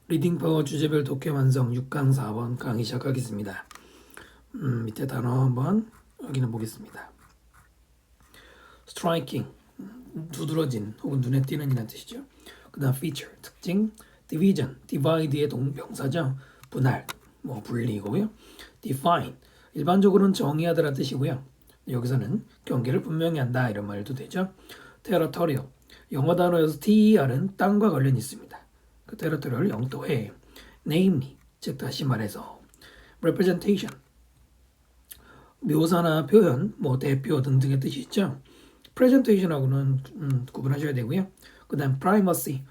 리딩 파워 주제별 독해 완성 6강 4번 강의 시작하겠습니다. 밑에 단어 한번 확인해 보겠습니다. striking, 두드러진 혹은 눈에 띄는 이란 뜻이죠. 그 다음 feature, 특징, division, divide의 동명사죠. 분할, 분리이고요. define, 일반적으로는 정의하다라는 뜻이고요. 여기서는 경계를 분명히 한다 이런 말도 되죠. territorial, 영어 단어에서 ter은 땅과 관련이 있습니다. 그 territorial을 영토해. namely, 즉 다시 말해서 representation, 묘사나 표현, 대표 등등의 뜻이 있죠. presentation하고는 구분하셔야 되고요. 그 다음 primacy,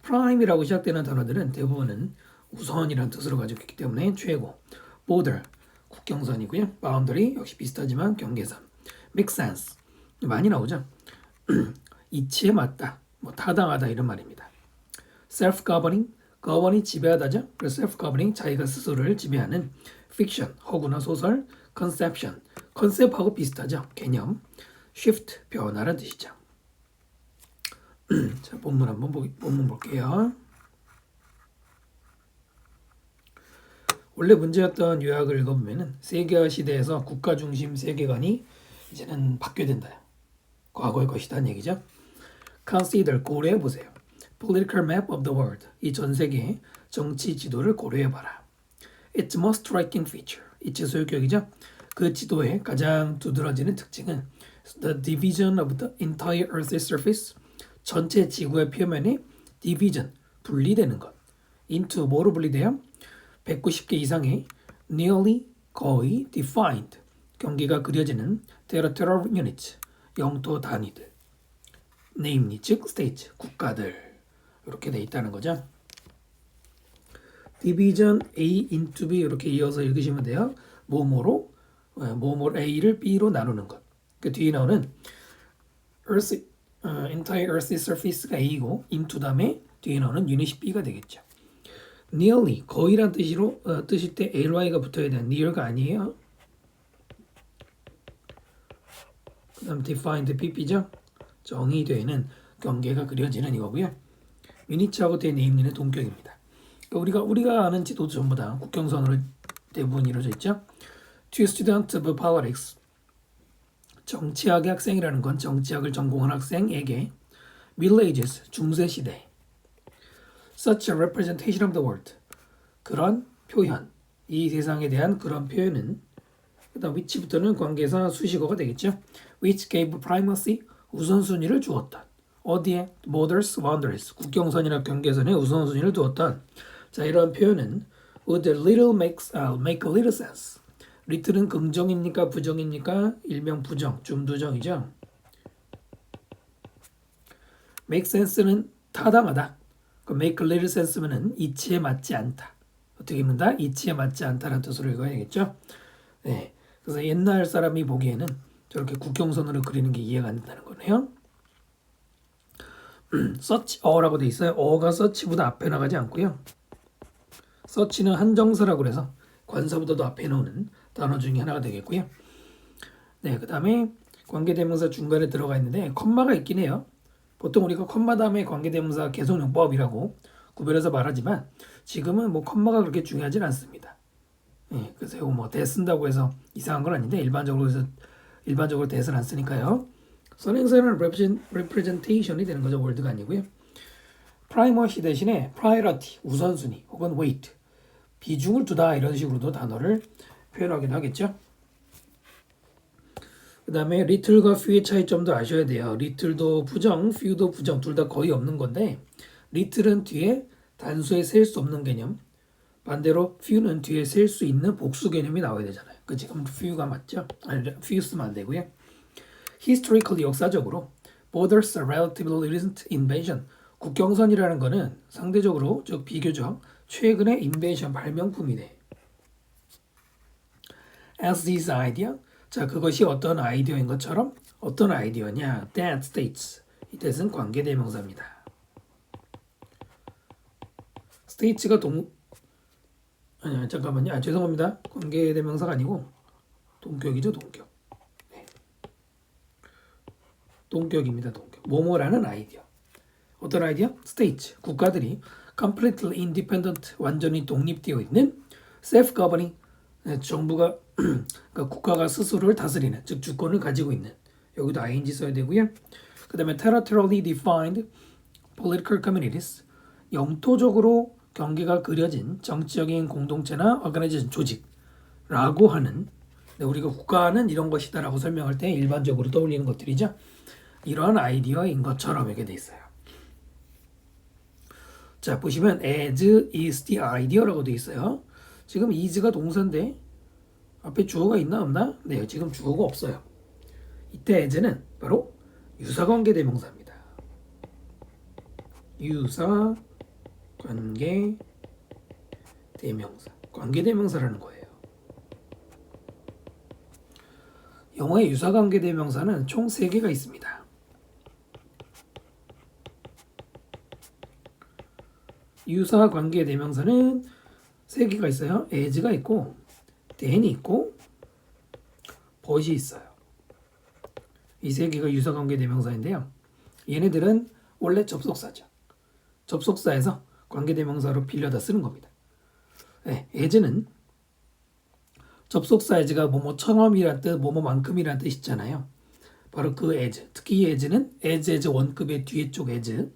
prime이라고 시작되는 단어들은 대부분은 우선이라는 뜻으로 가지고 있기 때문에 최고. border, 국경선이고요. boundary 역시 비슷하지만 경계선. make sense, 많이 나오죠. 이치에 맞다, 타당하다 이런 말입니다. self-governing, govern이 지배하다죠. 그래서 self-governing, 자기가 스스로를 지배하는. fiction, 허구나 소설. conception, 컨셉하고 비슷하죠. 개념. shift, 변화라는 뜻이죠. 자, 본문 볼게요. 원래 문제였던 요약을 읽어보면은 세계화 시대에서 국가 중심 세계관이 이제는 바뀌어야 된다. 과거의 것이다는 얘기죠. consider, 고려해 보세요. political map of the world, 이 전 세계의 정치 지도를 고려해 봐라. Its most striking feature, 이치 소유격이죠. 그 지도의 가장 두드러지는 특징은 the division of the entire Earth's surface, 전체 지구의 표면이 division, 분리되는 것. into, 뭐로 분리돼요? 190개 이상의 nearly, 거의 defined, 경계가 그려지는 territorial units, 영토 단위들. namely, 즉 states, 국가들. 이렇게 돼 있다는 거죠. division A into B 이렇게 이어서 읽으시면 돼요. 뭐뭐로 A를 B로 나누는 것. 그 뒤에 나오는 Earth, entire Earth's surface가 A이고 into 다음에 뒤에 나오는 유닛이 B가 되겠죠. nearly, 거의란 뜻일 때 ly가 붙어야 돼요. near가 아니에요. 그 다음 defined PP죠. 정의되는 경계가 그려지는 이거고요. 유니츠하고 대네임리는 동격입니다. 그러니까 우리가 아는 지도도 전부 다 국경선으로 대부분 이루어져 있죠. To student of politics, 정치학의 학생이라는 건 정치학을 전공한 학생에게 Middle Ages, 중세시대 Such a representation of the world, 그런 표현, 이 세상에 대한 그런 표현은 그 다음 which부터는 관계사 수식어가 되겠죠. Which gave primacy, 우선순위를 주었다. 어디에? borders, boundaries, 국경선이나 경계선에 우선순위를 두었던. 자, 이런 표현은 would little make a little sense. little은 긍정입니까? 부정입니까? 일명 부정, 중두정이죠. make sense는 타당하다. make a little sense면은 이치에 맞지 않다. 어떻게 읽는다? 이치에 맞지 않다라는 뜻으로 읽어야 되겠죠. 네, 그래서 옛날 사람이 보기에는 저렇게 국경선으로 그리는 게 이해가 안 된다는 거네요. search 어라고 돼 있어요. 어가 search보다 앞에 나가지 않고요. search는 한정사라고 그래서 관사보다도 앞에 나오는 단어 중에 하나가 되겠고요. 네, 그 다음에 관계대명사 중간에 들어가 있는데 컴마가 있긴 해요. 보통 우리가 컴마 다음에 관계대명사 계속용법이라고 구별해서 말하지만 지금은 컴마가 그렇게 중요하진 않습니다. 네, 그래서 이거 대 쓴다고 해서 이상한 건 아닌데 일반적으로 대를 안 쓰니까요. 선행사는 representation이 되는 거죠. word가 아니고요. primacy 대신에 priority, 우선순위 혹은 weight, 비중을 두다 이런 식으로도 단어를 표현하긴 하겠죠. 그 다음에 little과 few의 차이점도 아셔야 돼요. little도 부정, few도 부정, 둘 다 거의 없는 건데 little은 뒤에 단수에 셀 수 없는 개념, 반대로 few는 뒤에 셀 수 있는 복수 개념이 나와야 되잖아요. 그 지금 few가 맞죠? 아니, few 쓰면 안 되고요. historically, 역사적으로 borders are relatively recent invention, 국경선이라는 거는 상대적으로 즉 비교적 최근의 invention, 발명품이네. as this idea, 자, 그것이 어떤 아이디어인 것처럼 어떤 아이디어냐? that states, 이 뜻은 관계대명사입니다. states가 잠깐만요. 죄송합니다. 관계대명사가 아니고 동격이죠. 동격. 네. 동격입니다. 동격. 뭐뭐라는 아이디어. 어떤 아이디어? states, 국가들이 completely independent, 완전히 독립되어 있는 self-governing, 정부가 그러니까 국가가 스스로를 다스리는, 즉 주권을 가지고 있는. 여기도 ing 써야 되고요. 그 다음에 territorially defined political communities, 영토적으로 경계가 그려진 정치적인 공동체나 organization, 조직라고 하는, 우리가 국가는 이런 것이다라고 설명할 때 일반적으로 떠올리는 것들이죠. 이러한 아이디어인 것처럼 이렇게 돼 있어요. 자, 보시면 as is the idea라고 돼 있어요. 지금 is가 동사인데 앞에 주어가 있나 없나? 네, 지금 주어가 없어요. 이때 as는 바로 유사관계 대명사입니다. 유사관계 대명사, 관계 대명사라는 거예요. 영어의 유사관계 대명사는 총 3개가 있습니다. 유사관계 대명사는 3개가 있어요. as가 있고 then이 있고 but이 있어요. 이 3개가 유사관계 대명사인데요. 얘네들은 원래 접속사죠. 접속사에서 관계 대명사로 빌려다 쓰는 겁니다. 네, as는 접속사 as가 뭐뭐처럼이란 뜻, 뭐뭐만큼이란 뜻 있잖아요. 바로 그 as, 특히 이 as는 as 원급의 뒤에 쪽 as,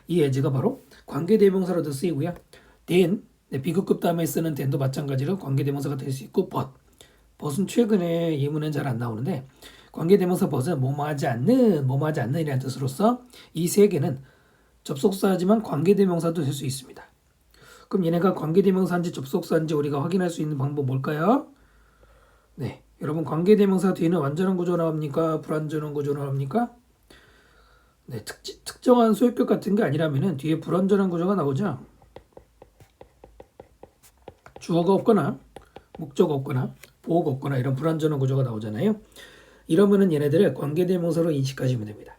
이 as가 바로 관계대명사로도 쓰이고요. then, 비급급 다음에 쓰는 then도 마찬가지로 관계대명사가 될 수 있고 but은 최근에 예문은 잘 안 나오는데 관계대명사 but은 뭐뭐하지 않는 이라는 뜻으로서 이 3개는 접속사지만 관계대명사도 될 수 있습니다. 그럼 얘네가 관계대명사인지 접속사인지 우리가 확인할 수 있는 방법 뭘까요? 네, 여러분 관계대명사 뒤에는 완전한 구조 나옵니까? 불완전한 구조 나옵니까? 네, 특정한 소유격 같은 게 아니라면은 뒤에 불완전한 구조가 나오죠. 주어가 없거나 목적 없거나 보호가 없거나 이런 불완전한 구조가 나오잖아요. 이러면은 얘네들을 관계대명사로 인식하시면 됩니다.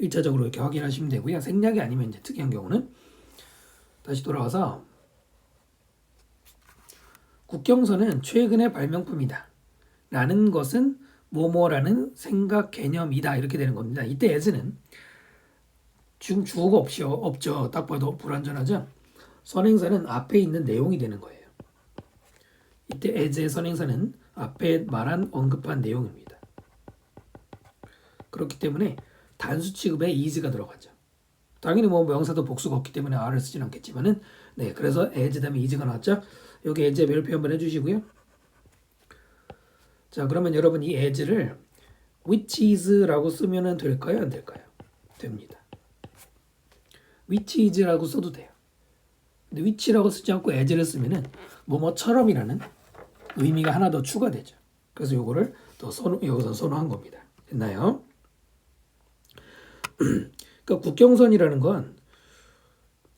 1차적으로 이렇게 확인하시면 되고요. 생략이 아니면 이제 특이한 경우는 다시 돌아와서 국경선은 최근의 발명품이다 라는 것은 뭐뭐라는 생각 개념이다 이렇게 되는 겁니다. 이때 as는 지금 주어가 없죠. 딱 봐도 불완전하죠. 선행사는 앞에 있는 내용이 되는 거예요. 이때 as의 선행사는 앞에 말한 언급한 내용입니다. 그렇기 때문에 단수 취급에 is가 들어가죠. 당연히 뭐 명사도 복수가 없기 때문에 r을 쓰진 않겠지만은 네, 그래서 as 다음에 is가 나왔죠. 여기 as의 별표 한번 해주시고요. 자, 그러면 여러분 이 as를 which is라고 쓰면 될까요? 안 될까요? 됩니다. which is라고 써도 돼요. 근데 which라고 쓰지 않고 as를 쓰면은 뭐뭐처럼이라는 의미가 하나 더 추가되죠. 그래서 요거를 더 여기서 선호한 겁니다. 됐나요? 그러니까 국경선이라는 건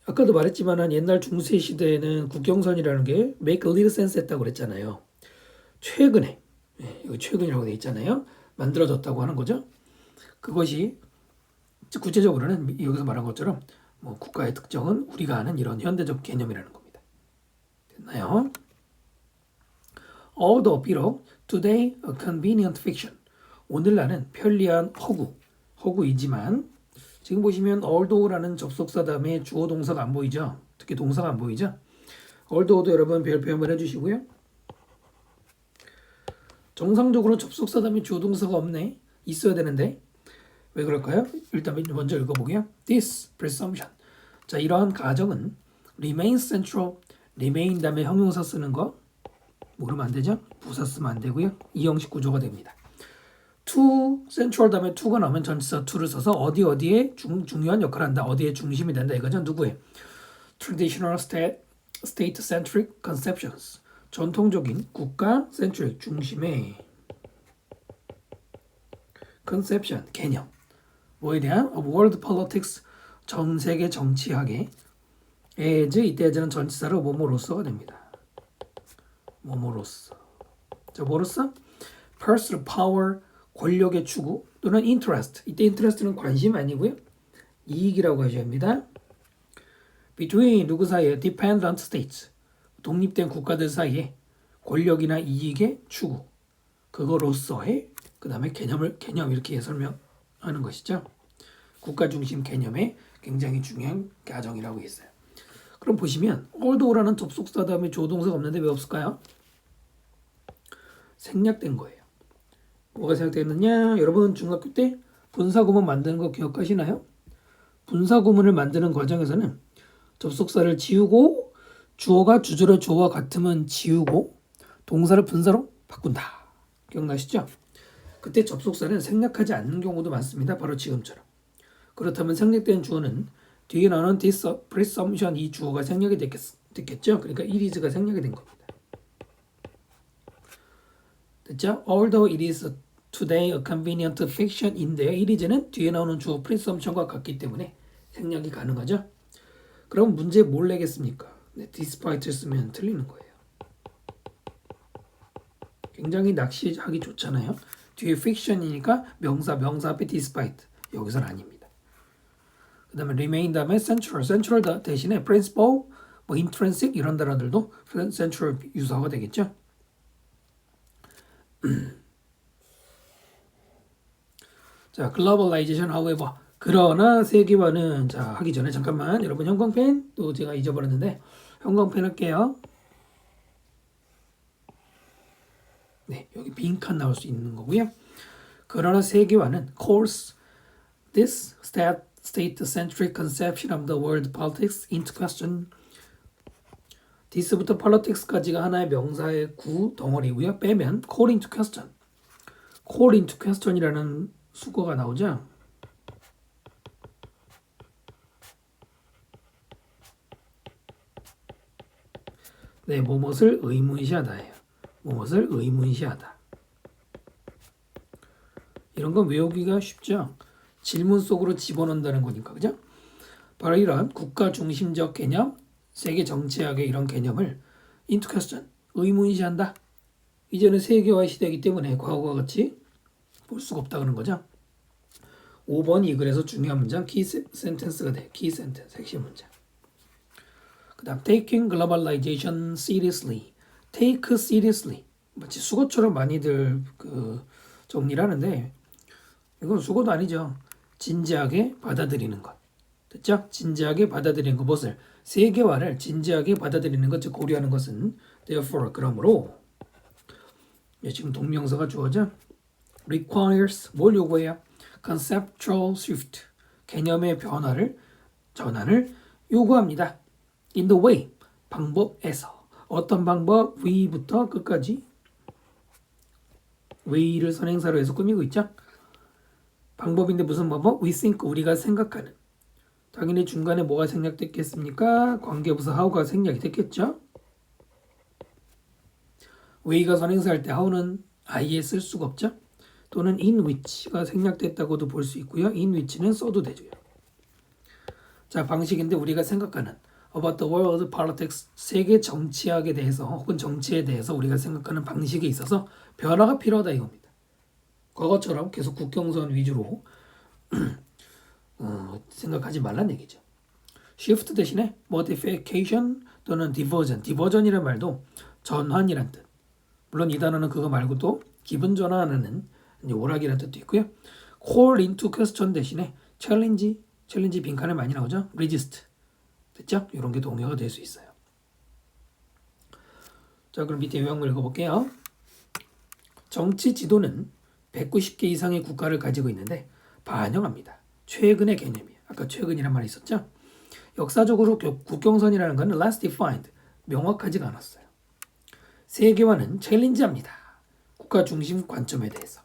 아까도 말했지만 옛날 중세 시대에는 국경선이라는 게 make a little sense 했다고 그랬잖아요. 최근에 여기 최근이라고 되어 있잖아요. 만들어졌다고 하는 거죠. 그것이 구체적으로는 여기서 말한 것처럼 뭐 국가의 특정은 우리가 아는 이런 현대적 개념이라는 겁니다. 됐나요? Although 비록 today a convenient fiction, 오늘날은 편리한 허구이지만 지금 보시면 although라는 접속사 다음에 주어 동사가 안 보이죠. 특히 동사가 안 보이죠. although도 여러분 별표 한번 해주시고요. 정상적으로 접속사 다음에 주어 동사가 없네. 있어야 되는데 왜 그럴까요? 일단 먼저 읽어보게요. This presumption. 자, 이러한 가정은 remains central. remain 다음에 형용사 쓰는 거 뭐 그러면 안 되죠? 부사 쓰면 안 되고요. 이 형식 구조가 됩니다. to central 다음에 to가 나오면 전치사 to를 써서 어디에 중요한 역할을 한다. 어디에 중심이 된다. 이거죠. 누구의? traditional state-centric conceptions. 전통적인 국가 centric 중심의 conception 개념. 뭐에 대한? of world politics 전 세계 정치학에 as 이때 as는 전치사로 뭐뭐로서가 됩니다. 뭐뭐로서. 자, 뭐로서? personal power 권력의 추구 또는 interest. 이때 interest는 관심 아니고요. 이익이라고 하셔야 합니다. between 누구 사이에? dependent states. 독립된 국가들 사이에 권력이나 이익의 추구. 그거로서의 그 다음에 개념 이렇게 설명하는 것이죠. 국가 중심 개념의 굉장히 중요한 가정이라고 했어요. 그럼 보시면 although라는 접속사 다음에 조동사가 없는데 왜 없을까요? 생략된 거예요. 뭐가 생략됐느냐? 여러분 중학교 때 분사구문 만드는 거 기억하시나요? 분사구문을 만드는 과정에서는 접속사를 지우고 주어가 주절의 주어와 같으면 지우고 동사를 분사로 바꾼다. 기억나시죠? 그때 접속사는 생략하지 않는 경우도 많습니다. 바로 지금처럼. 그렇다면 생략된 주어는 뒤에 나오는 this presumption 이 주어가 생략이 됐겠죠? 그러니까 it is가 생략이 된 겁니다. 됐죠? Although it is today a convenient fiction인데 it is는 뒤에 나오는 주어 presumption과 같기 때문에 생략이 가능하죠? 그럼 문제 뭘 내겠습니까? 네, despite를 쓰면 틀리는 거예요. 굉장히 낚시하기 좋잖아요. 뒤에 fiction이니까 명사 앞에 despite 여기서는 아닙니다. 그 다음에 remain 다음에 central 대신에 principal, 뭐 intrinsic 이런 단어들도 central 유사가 되겠죠. 자, globalization however 그러나 세계화는 자 하기 전에 잠깐만 여러분 형광펜 또 제가 잊어버렸는데 형광펜 할게요. 네, 여기 빈칸 나올 수 있는 거고요. 그러나 세계화는 calls this state-centric conception of the world politics into question. this부터 politics까지가 하나의 명사의 구 덩어리고요. 빼면 call into question. call into question이라는 수거가 나오죠. 네, 무엇을 의문시하다예요. 무엇을 의문시하다. 이런 건 외우기가 쉽죠. 질문 속으로 집어넣는다는 거니까, 그죠? 바로 이런 국가 중심적 개념, 세계 정치학의 이런 개념을 into question, 의문시한다. 이제는 세계화 시대이기 때문에 과거와 같이 볼 수가 없다는 거죠. 5번이 그래서 중요한 문장, 키 센텐스가 돼. 키 센텐스, 핵심 문장. 그 다음 taking globalization seriously. take seriously. 마치 수거처럼 많이들 정리를 하는데 이건 수거도 아니죠. 진지하게 받아들이는 것. 됐죠? 진지하게 받아들이는 것. 무엇을? 세계화를 진지하게 받아들이는 것, 즉 고려하는 것은 therefore, 그러므로 지금 동명사가 주어져 requires, 뭘 요구해요? conceptual shift, 개념의 전환을 요구합니다. in the way, 방법에서. 어떤 방법? 위부터 끝까지 way를 선행사로 해서 꾸미고 있죠. 방법인데 무슨 방법? we think, 우리가 생각하는. 당연히 중간에 뭐가 생략됐겠습니까? 관계부사 how가 생략이 됐겠죠. way가 선행사할 때 how는 i에 쓸 수가 없죠. 또는 in which가 생략됐다고도 볼 수 있고요. in which는 써도 되죠. 자, 방식인데 우리가 생각하는 about the world politics, 세계 정치학에 대해서 혹은 정치에 대해서 우리가 생각하는 방식에 있어서 변화가 필요하다 이겁니다. 과거처럼 계속 국경선 위주로 생각하지 말란 얘기죠. shift 대신에 modification 또는 diversion이라는 말도 전환이란 뜻. 물론 이 단어는 그거 말고도 기분 전환하는 오락이라는 뜻도 있고요. call into question 대신에 challenge 빈칸에 많이 나오죠. resist. 됐죠? 이런 게 동의어가 될 수 있어요. 자, 그럼 밑에 요약을 읽어볼게요. 정치 지도는 190개 이상의 국가를 가지고 있는데 반영합니다. 최근의 개념이에요. 아까 최근이란 말이 있었죠? 역사적으로 국경선이라는 것은 last defined, 명확하지가 않았어요. 세계화는 챌린지합니다. 국가 중심 관점에 대해서.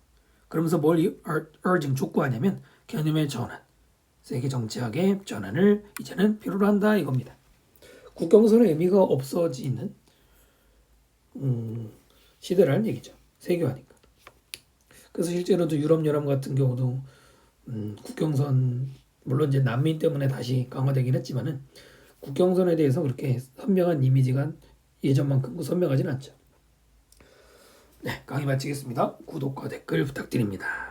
그러면서 뭘 urging, 촉구하냐면 개념의 전환. 세계 정치학의 전환을 이제는 필요로 한다 이겁니다. 국경선의 의미가 없어지는 시대라는 얘기죠. 세계화니까. 그래서 실제로도 유럽 연합 같은 경우도 국경선 물론 이제 난민 때문에 다시 강화되긴 했지만은 국경선에 대해서 그렇게 선명한 이미지가 예전만큼 선명하지는 않죠. 네, 강의 마치겠습니다. 구독과 댓글 부탁드립니다.